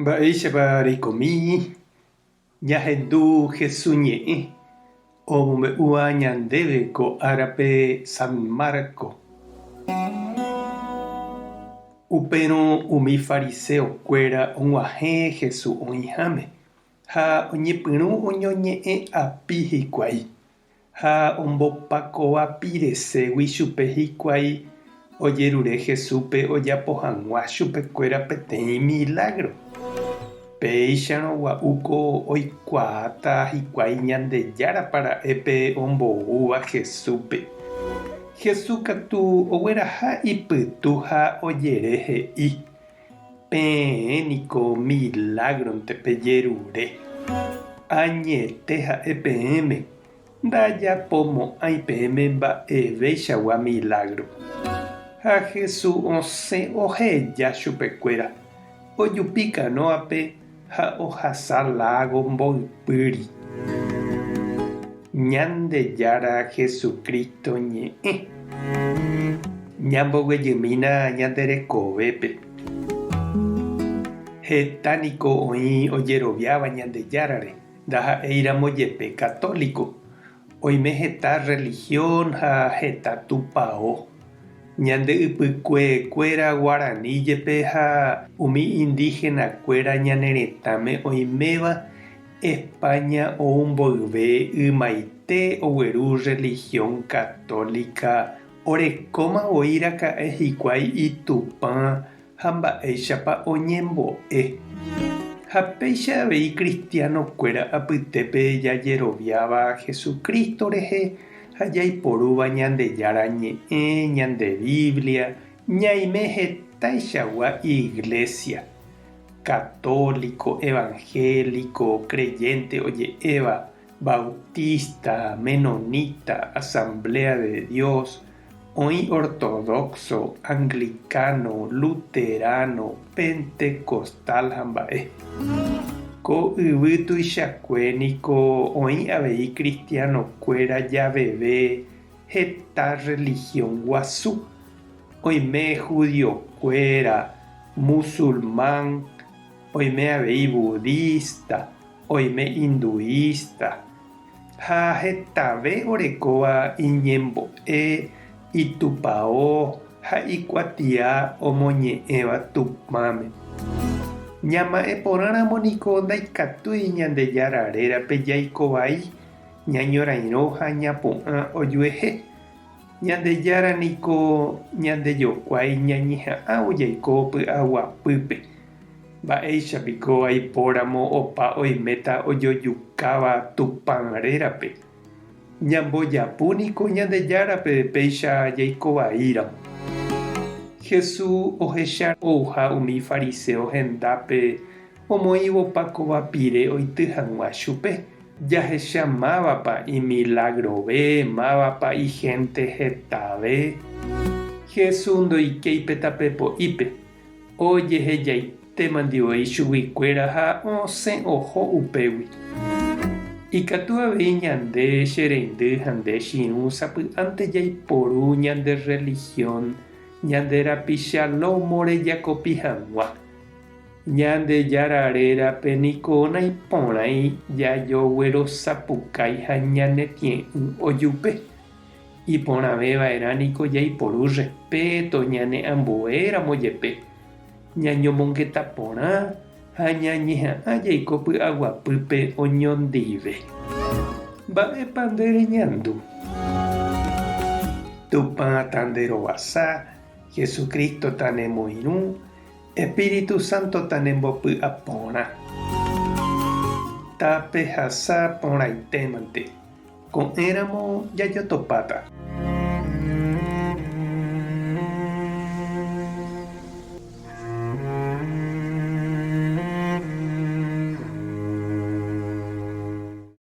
Mba'éichapa reikomi ñahendu Jesús omombe'úva ñandéve ko árape San Marco. Upérõ umi fariseokuéra og̃uahẽ Jesús oĩháme ha oñepyrũ oñoñe'ẽ api hikuái ha ombopakóvapiriségui chupe hikuái ojerure Jesúspe ojapo hag̃ua chupekuéra peteĩ milagro. Péicharõ gua'úko oikuaáta hikuái Ñandejára para'épe omboúva Jesúspe. Jesús katu ogueraha ipytu ha ojere he'i. Peẽniko milagronte jerure. Añete ha'e peẽme. Ndajapómo'ãi peẽme mba'evéichagua milagro. Ha Jesús osẽ oheja chupekuéra. Ojupi canoape ha ohasa lago mboypýri. Ñandejára Jesucristo ñe'ẽ. Ñamboguejymína ñanderekovépe. Hetániko oĩ ojeroviáva Ñandejárare ndaha'éiramo jepe católico. Oime heta religión ha heta tupão. Ñandeypykuekuéra Guarani jepe ha umi indígena kuéra ñaneretãme oiméva España oumboyve ymaite ogueru religión católica orekóma oiraka'e hikuái itupã ha mba'éichapa oñembo'e. Ha péicha avei cristianokuéra apytépe jajeroviáva Jesucristo rehe ha jaiporúva Ñandejára ñe'ẽ, ñande Biblia, ñaime hetaichagua iglesia. Católico, evangélico, creyente oje'éva, bautista, menonita, asamblea de Dios, oĩ ortodoxo, anglicano, luterano, pentecostal ha mba'e. Ko yvy tuichakuéniko oĩ avei cristianokuéra javeve heta religión guasu. Oime judiokuéra, musulmán, oime avei budista, oime hinduista. Ha hetave orekóva iñembo'e, itupão ha ikuatia omoñe'ẽva tupãme. Ñama'ẽporãramoniko ndaikatúi Ñandejárarérape jaikovai ñañorairõ ha ñapo'ã ojuehe. Ñandejára niko ñandejokuái ñañeha'ã ojaiko py'aguapýpe. Mba'éichapiko aipóramo opa oiméta ojojukáva tupãrérape. Ñambojapúniko Ñandejárape péicha jaikovaíramo. Jesús ohecha ouha umi fariseo hendápe omoĩvopakóvapire oity hag̃ua chupe. Jahechamávapa imilagrovẽ, mávapa igente hetave. Jesús ndoikéipe tapepo'ípe. Ojehejaite mandivoi chuguikuéra ha osẽ oho upégui. Ikatu avei ñande chereindy ha nde chiũ sapy'ánte jaiporu ñande religión ñande rapichalómo rejakopi hag̃ua. Ñandejárarérape niko naiporãi jajoguerosapukái ha ñanetĩ'ỹ ojupe. Iporãveva'erã niko jaiporu respeto ñane ambuéramo jepe. Ñañomongeta porã ha ñañeha'ã jaiko py'aguapýpe oñondive. Mba'épa nde reñandu. Tupãta nde rovasa, Jesucristo ta nemoirũ, Espíritu Santo ta nembopy'aporã. Tape hasa porãitémante. Ko'ẽramo jajotopáta.